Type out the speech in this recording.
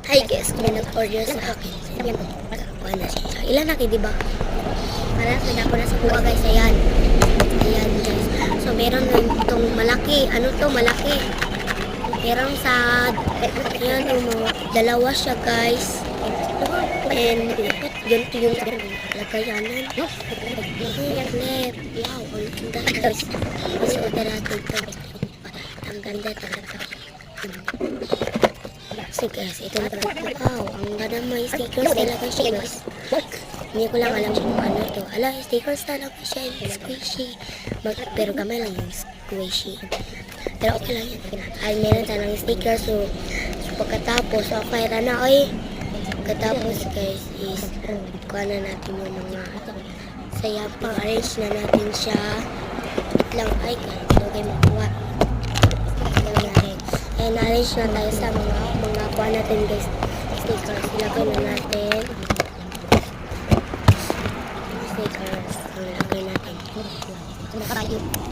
Hi guys, kung may nag-order sa akin, sabihan ko, magkakakuha na siya. Ilan na kayo, diba? Para sa ako na sa kuha guys, ayan. Ayan guys. So meron na itong malaki. Ano to? Malaki. Meron sa, ayan yung mga dalawa siya guys. And ganito yung lagayanan. Ayan, left. Wow, ang ganda guys. Mas order natin ito. Ang ganda talaga. So guys, ito na talaga. Wow, ang ganda may stickers talaga siya guys. Hindi ko lang alam kung ano to. Ala, stickers talaga siya. Squishy. Pero gamay lang yung squishy. Pero okay lang yan. Ay, meron talang stickers. So pagkatapos, okay na oy. Pagkatapos guys is kuha na natin yung mga saya pang arrange na natin siya. Lang ay ito kayo makuha. And arrange na tayo sa mga kuha natin guys. Stickers. Ilagay na natin. Stickers. Ilagay natin.